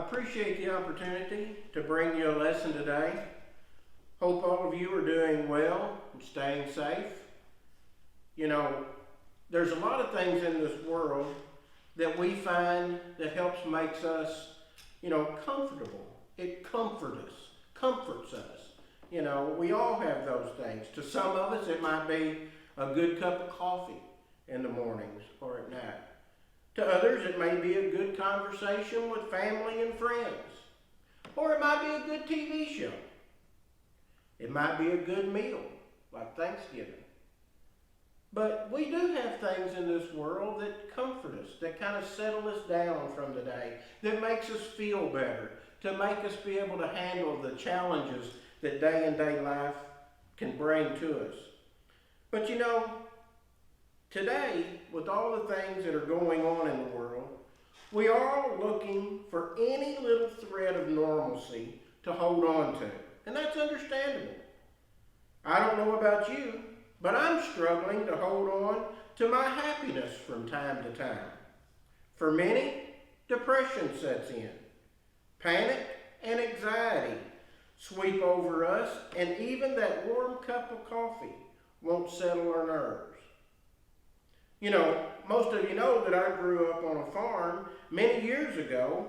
appreciate the opportunity to bring you a lesson today. Hope all of you are doing well and staying safe. You know, there's a lot of things in this world that we find that helps makes us, comfortable. It comforts us. You know, we all have those things. To some of us, it might be a good cup of coffee in the mornings or at night. To others, it may be a good conversation with family and friends. Or it might be a good TV show. It might be a good meal, like Thanksgiving. But we do have things in this world that comfort us, that kind of settle us down from the day, that makes us feel better, to make us be able to handle the challenges that day-to-day life can bring to us. But today, with all the things that are going on in the world, we are all looking for any little thread of normalcy to hold on to. And that's understandable. I don't know about you, but I'm struggling to hold on to my happiness from time to time. For many, depression sets in. Panic and anxiety sweep over us, and even that warm cup of coffee won't settle our nerves. Most of you know that I grew up on a farm many years ago,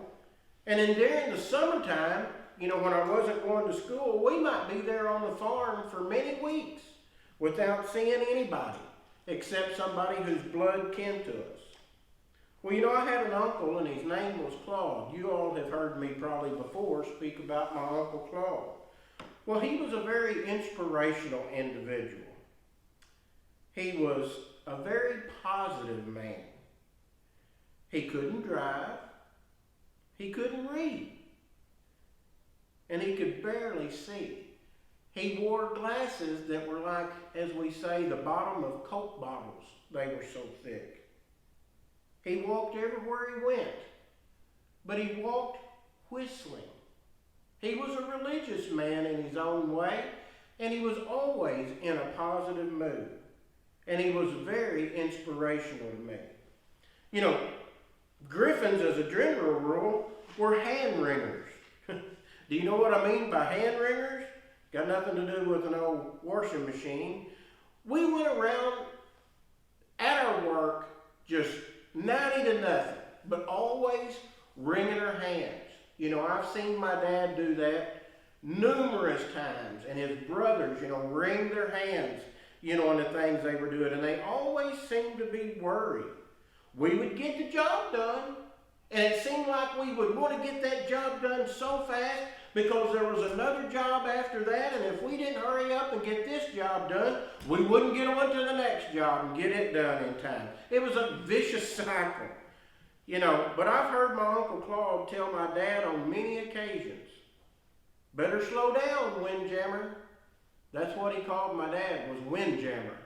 and then during the summertime, when I wasn't going to school, we might be there on the farm for many weeks without seeing anybody except somebody whose blood kin to us. Well, I had an uncle, and his name was Claude. You all have heard me probably before speak about my Uncle Claude. Well, he was a very inspirational individual. He was a very positive man. He couldn't drive. He couldn't read. And he could barely see. He wore glasses that were like, as we say, the bottom of Coke bottles. They were so thick. He walked everywhere he went, but he walked whistling. He was a religious man in his own way, and he was always in a positive mood. And he was very inspirational to me. Griffins, as a general rule, were hand wringers. Do you know what I mean by hand wringers? Got nothing to do with an old washing machine. We went around at our work just 90 to nothing, but always wringing our hands. I've seen my dad do that numerous times, and his brothers, wring their hands, on the things they were doing, and they always seemed to be worried. We would get the job done, and it seemed like we would want to get that job done so fast because there was another job after that, and if we didn't hurry up and get this job done, we wouldn't get on to the next job and get it done in time. It was a vicious cycle. But I've heard my Uncle Claude tell my dad on many occasions, better slow down, windjammer. That's what he called my dad, was windjammer,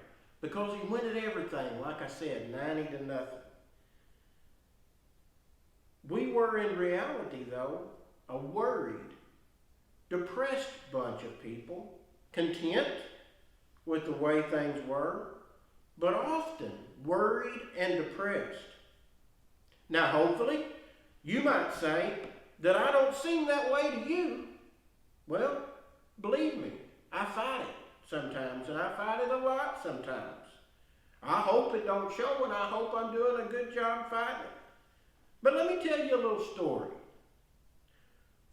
because he went at everything, like I said, 90 to nothing. We were in reality, though, a worried, depressed bunch of people, content with the way things were, but often worried and depressed. Now, hopefully, you might say that I don't seem that way to you. Well, believe me, I fight it sometimes, and I fight it a lot sometimes. I hope it don't show, and I hope I'm doing a good job fighting it. But let me tell you a little story.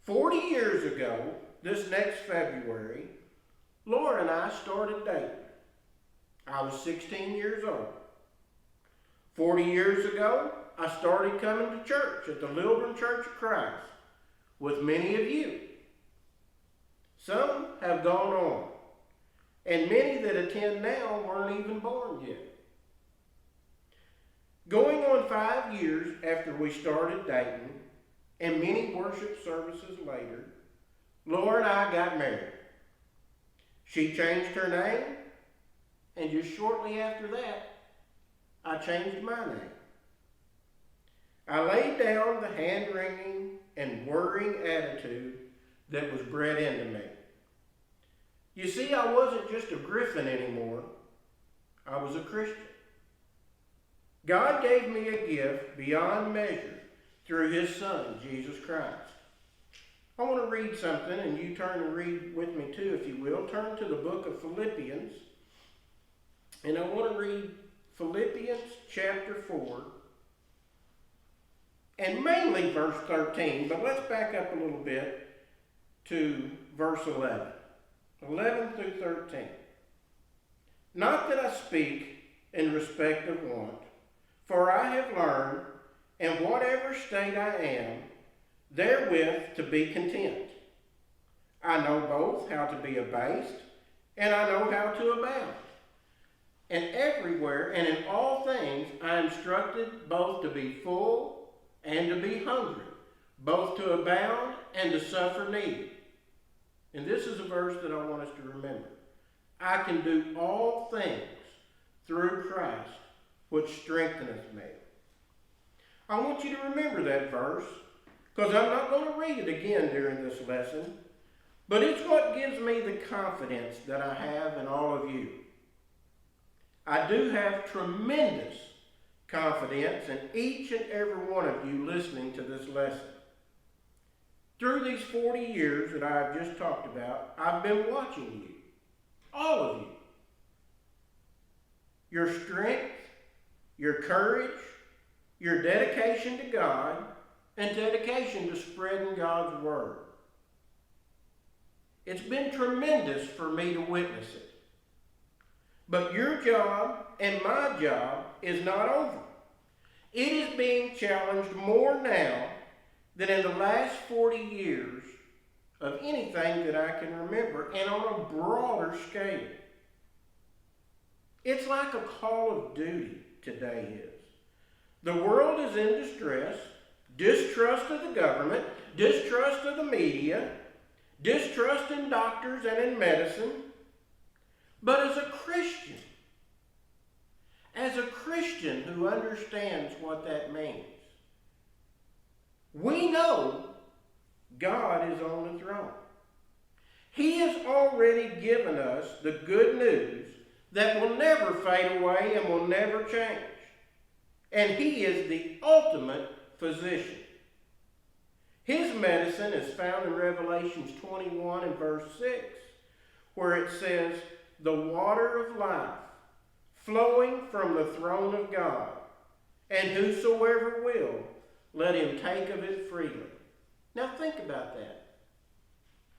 40 years ago, this next February, Laura and I started dating. I was 16 years old. 40 years ago, I started coming to church at the Lilburn Church of Christ with many of you. Some have gone on, and many that attend now weren't even born yet. Going on 5 years after we started dating, and many worship services later, Laura and I got married. She changed her name, and just shortly after that, I changed my name. I laid down the hand-wringing and worrying attitude that was bred into me. You see, I wasn't just a Griffin anymore. I was a Christian. God gave me a gift beyond measure through His Son, Jesus Christ. I want to read something, and you turn and read with me too, if you will. Turn to the book of Philippians, and I want to read Philippians chapter 4, and mainly verse 13, but let's back up a little bit to verse 11. 11 through 13. Not that I speak in respect of want, for I have learned, in whatever state I am, therewith to be content. I know both how to be abased, and I know how to abound. And everywhere and in all things I am instructed both to be full and to be hungry, both to abound and to suffer need. And this is a verse that I want us to remember. I can do all things through Christ, which strengtheneth me. I want you to remember that verse, because I'm not going to read it again during this lesson, but it's what gives me the confidence that I have in all of you. I do have tremendous confidence in each and every one of you listening to this lesson. Through these 40 years that I've just talked about, I've been watching you, all of you. Your strength, your courage, your dedication to God, and dedication to spreading God's Word. It's been tremendous for me to witness it. But your job and my job is not over. It is being challenged more now than in the last 40 years of anything that I can remember, and on a broader scale. It's like a call of duty today is. The world is in distress, distrust of the government, distrust of the media, distrust in doctors and in medicine. But as a Christian who understands what that means, we know God is on the throne. He has already given us the good news that will never fade away and will never change. And He is the ultimate physician. His medicine is found in Revelations 21 and verse 6, where it says, the water of life flowing from the throne of God, and whosoever will, let him take of it freely. Now think about that.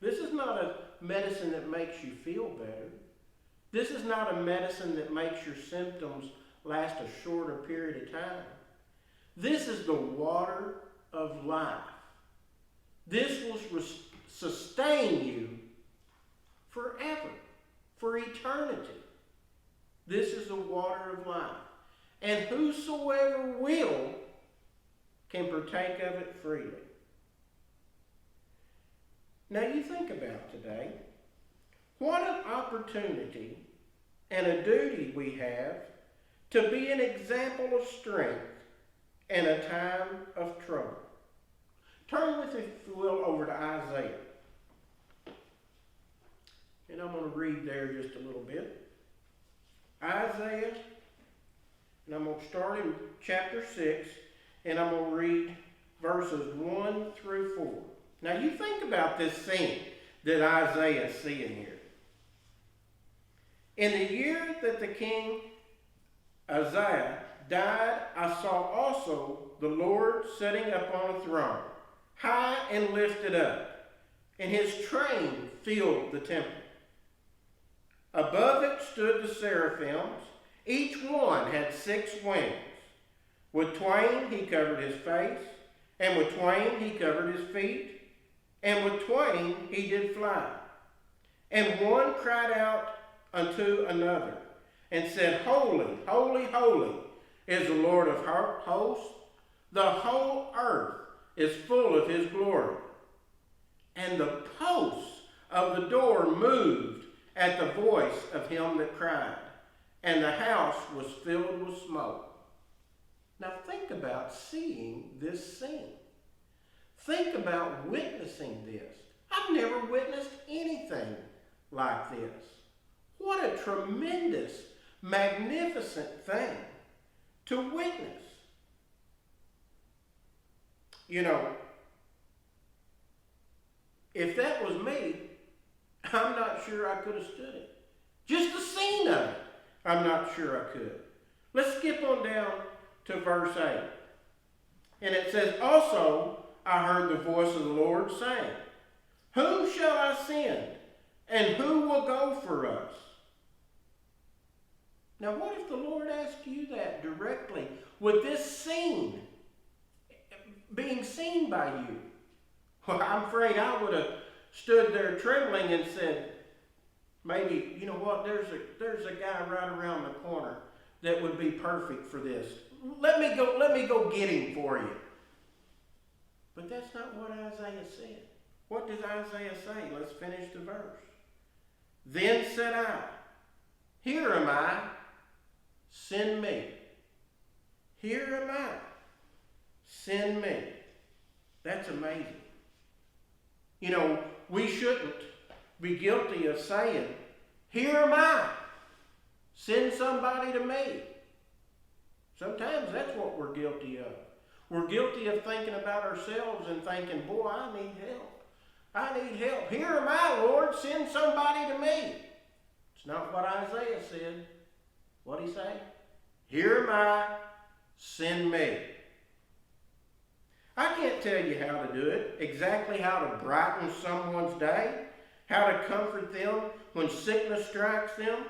This is not a medicine that makes you feel better. This is not a medicine that makes your symptoms last a shorter period of time. This is the water of life. This will sustain you forever, for eternity. This is the water of life. And whosoever will can partake of it freely. Now you think about today, what an opportunity and a duty we have to be an example of strength in a time of trouble. Turn with me, if you will, over to Isaiah. And I'm going to read there just a little bit. Isaiah, and I'm going to start in chapter 6, and I'm going to read verses 1 through 4. Now you think about this scene that Isaiah is seeing here. In the year that the king Uzziah died, I saw also the Lord sitting upon a throne, high and lifted up, and his train filled the temple. Above it stood the seraphims. Each one had 6 wings. With twain he covered his face, and with twain he covered his feet, and with twain he did fly. And one cried out unto another, and said, Holy, holy, holy is the Lord of hosts. The whole earth is full of his glory. And the posts of the door moved at the voice of him that cried, and the house was filled with smoke. Now think about seeing this scene. Think about witnessing this. I've never witnessed anything like this. What a tremendous, magnificent thing to witness. You know, if that was me, I'm not sure I could have stood it. Just the scene of it, I'm not sure I could. Let's skip on down to verse 8. And it says, also I heard the voice of the Lord saying, whom shall I send, and who will go for us? Now what if the Lord asked you that directly with this scene being seen by you? Well, I'm afraid I would have stood there trembling and said, maybe, you know what, there's a guy right around the corner that would be perfect for this. Let me go get him for you. But that's not what Isaiah said. What does Isaiah say? Let's finish the verse. Then said I, here am I, send me. Here am I, send me. That's amazing. You know, we shouldn't be guilty of saying, here am I, send somebody to me. Sometimes that's what we're guilty of. We're guilty of thinking about ourselves and thinking, boy, I need help. I need help. Here am I, Lord, send somebody to me. It's not what Isaiah said. What'd he say? Here am I, send me. I can't tell you how to do it, exactly how to brighten someone's day, how to comfort them when sickness strikes them.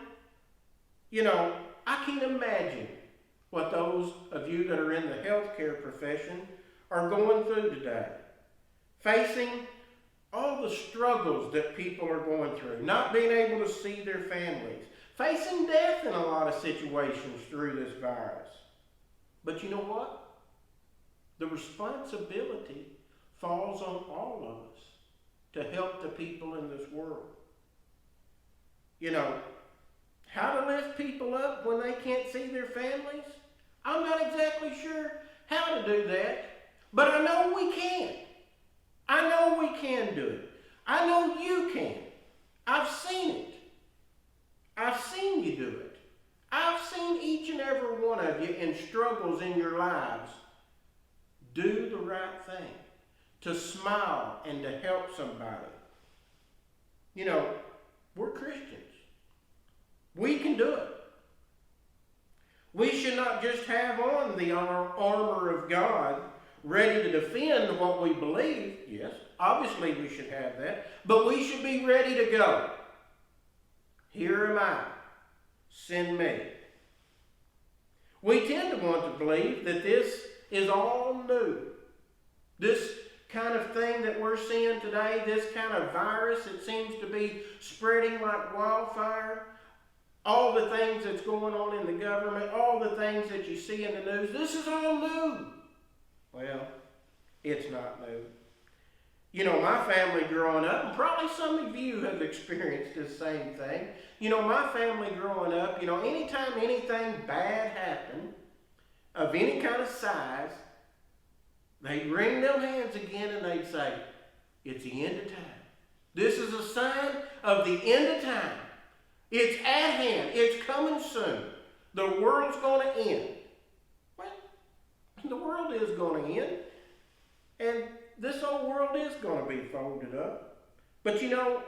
You know, I can't imagine what those of you that are in the healthcare profession are going through today. Facing all the struggles that people are going through, not being able to see their families, facing death in a lot of situations through this virus. But you know what? The responsibility falls on all of us to help the people in this world. You know, how to lift people up when they can't see their families? I'm not exactly sure how to do that, but I know we can. I know we can do it. I know you can. I've seen it. I've seen you do it. I've seen each and every one of you in struggles in your lives do the right thing, to smile and to help somebody. You know, we're Christians. We can do it. We should not just have on the armor of God ready to defend what we believe. Yes, obviously we should have that. But we should be ready to go. Here am I. Send me. We tend to want to believe that this is all new. This kind of thing that we're seeing today, this kind of virus that seems to be spreading like wildfire, all the things that's going on in the government, all the things that you see in the news, this is all new. Well, it's not new. You know, my family growing up, and probably some of you have experienced the same thing. You know, my family growing up, you know, anytime anything bad happened, of any kind of size, they'd wring their hands again and they'd say, it's the end of time. This is a sign of the end of time. It's at hand. It's coming soon. The world's going to end. Well, the world is going to end. And this whole world is going to be folded up. But you know,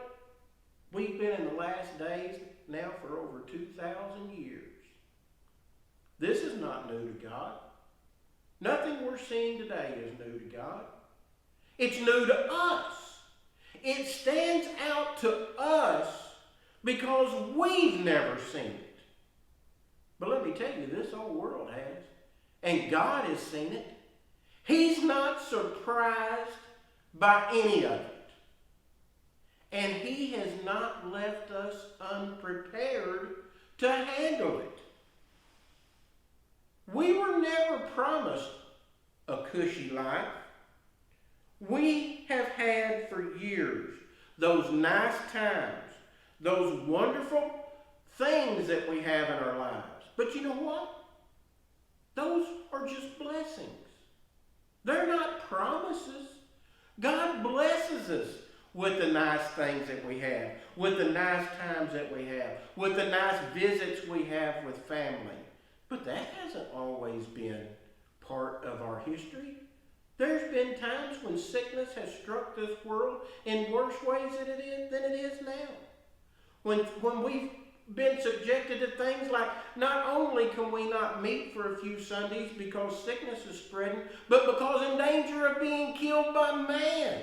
we've been in the last days now for over 2,000 years. This is not new to God. Nothing we're seeing today is new to God. It's new to us. It stands out to us because we've never seen it. But let me tell you, this whole world has. And God has seen it. He's not surprised by any of it. And He has not left us unprepared to handle it. We were never promised a cushy life. We have had for years those nice times, those wonderful things that we have in our lives. But you know what? Those are just blessings. They're not promises. God blesses us with the nice things that we have, with the nice times that we have, with the nice visits we have with family. But that hasn't always been part of our history. There's been times when sickness has struck this world in worse ways than it is now. When we've been subjected to things like not only can we not meet for a few Sundays because sickness is spreading, but because in danger of being killed by man.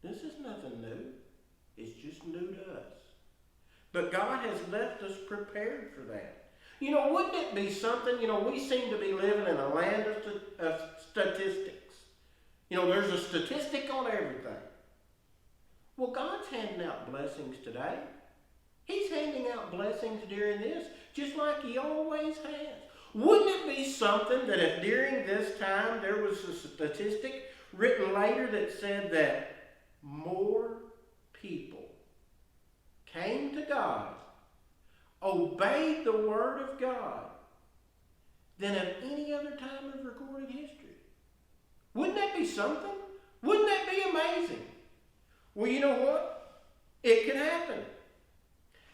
This is nothing new. It's just new to us. But God has left us prepared for that. Wouldn't it be something, we seem to be living in a land of statistics. There's a statistic on everything. Well, God's handing out blessings today. He's handing out blessings during this, just like He always has. Wouldn't it be something that if during this time there was a statistic written later that said that more people came to God, obeyed the Word of God, than at any other time of recorded history? Wouldn't that be something? Wouldn't that be amazing? Well, you know what? It can happen.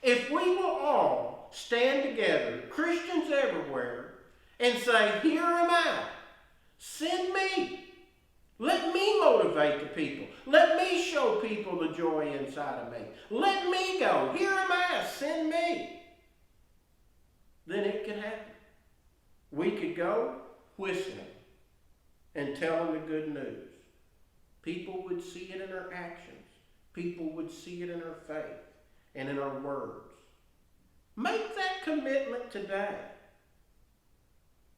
If we will all stand together, Christians everywhere, and say, here am I, send me. Let me motivate the people. Let me show people the joy inside of me. Let me go. Here am I, send me. Then it can happen. We could go whistling and telling the good news. People would see it in our actions. People would see it in our faith and in our words. Make that commitment today.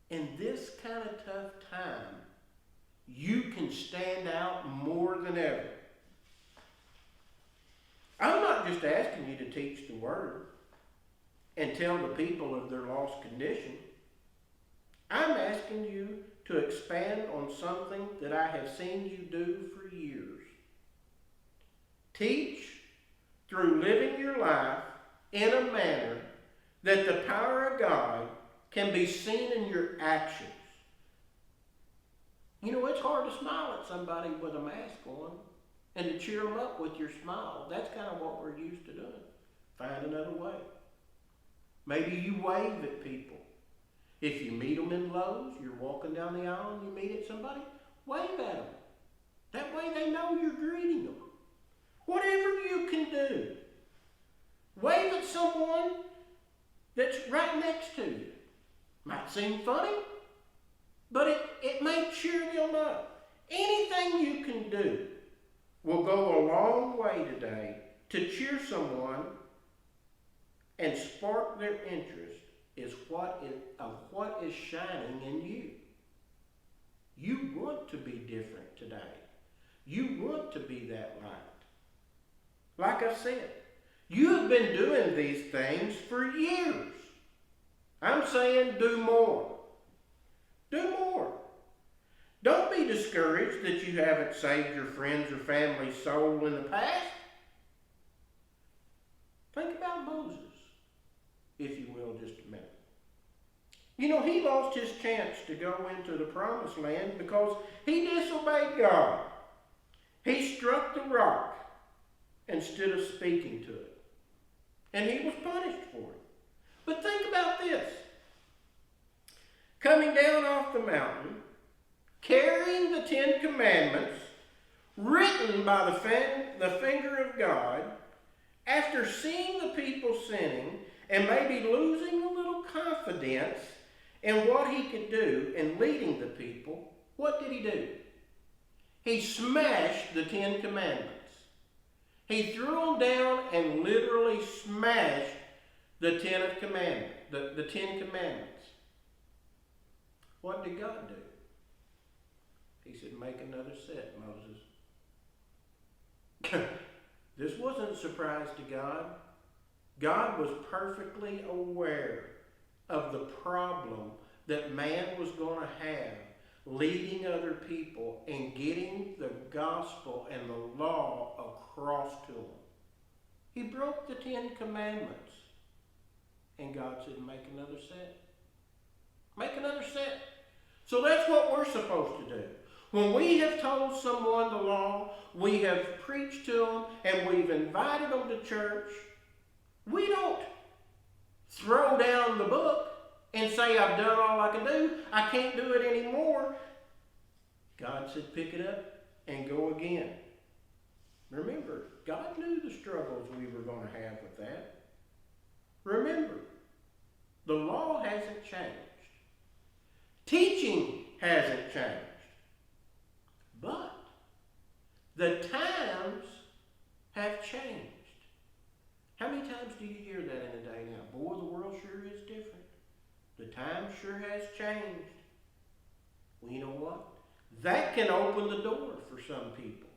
In this kind of tough time, you can stand out more than ever. I'm not just asking you to teach the Word and tell the people of their lost condition. I'm asking you to expand on something that I have seen you do for years. Teach through living your life in a manner that the power of God can be seen in your actions. It's hard to smile at somebody with a mask on and to cheer them up with your smile. That's kind of what we're used to doing. Find another way. Maybe you wave at people. If you meet them in Lowe's, you're walking down the aisle and you meet at somebody, wave at them. That way they know you're greeting them. Whatever you can do. Wave at someone that's right next to you. Might seem funny, but it may cheer them up. Anything you can do will go a long way today to cheer someone and spark their interest of what is shining in you. You want to be different today. You want to be that light. Like I said, you have been doing these things for years. I'm saying do more. Do more. Don't be discouraged that you haven't saved your friends or family's soul in the past. Think about Moses, if you will, just a minute. He lost his chance to go into the promised land because he disobeyed God. He struck the rock instead of speaking to it. And he was punished for it. But think about this. Coming down off the mountain, carrying the 10 Commandments, written by the finger of God, after seeing the people sinning and maybe losing a little confidence in what he could do in leading the people, what did he do? He smashed the 10 Commandments. He threw them down and literally smashed the 10 Commandments. The 10 Commandments. What did God do? He said, make another set, Moses. This wasn't a surprise to God. God was perfectly aware of the problem that man was going to have leading other people and getting the gospel and the law across to them. He broke the 10 Commandments. And God said, make another set. Make another set. So that's what we're supposed to do. When we have told someone the law, we have preached to them, and we've invited them to church, we don't throw down the book and say, I've done all I can do. I can't do it anymore. God said, pick it up and go again. Remember, God knew the struggles we were going to have with that. Remember, the law hasn't changed. Teaching hasn't changed. But the times have changed. How many times do you hear that in a day now? Boy, the world sure is different. The time sure has changed. Well, you know what? That can open the door for some people.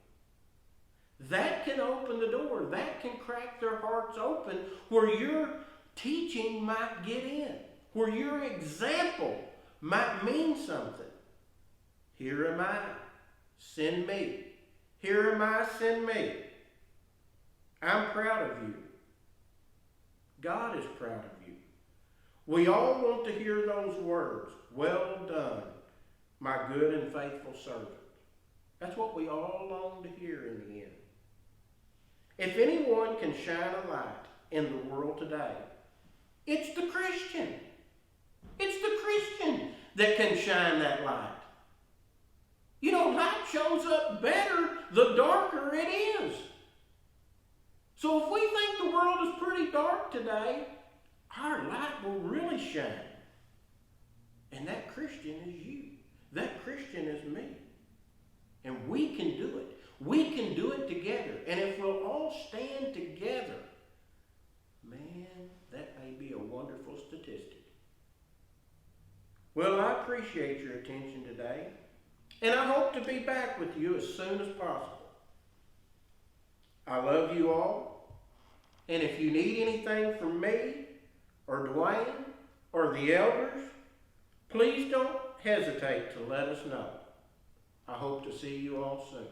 That can open the door. That can crack their hearts open where your teaching might get in, where your example might mean something. Here am I, send me. Here am I, send me. I'm proud of you. God is proud of you. We all want to hear those words, well done, my good and faithful servant. That's what we all long to hear in the end. If anyone can shine a light in the world today, it's the Christian. It's the Christian that can shine that light. You know, light shows up better the darker it is. So if we think the world is pretty dark today, our light will really shine. And that Christian is you. That Christian is me. And we can do it. We can do it together. And if we'll all stand together, man, that may be a wonderful statistic. Well, I appreciate your attention today. And I hope to be back with you as soon as possible. I love you all. And if you need anything from me, or Dwayne, or the elders, please don't hesitate to let us know. I hope to see you all soon.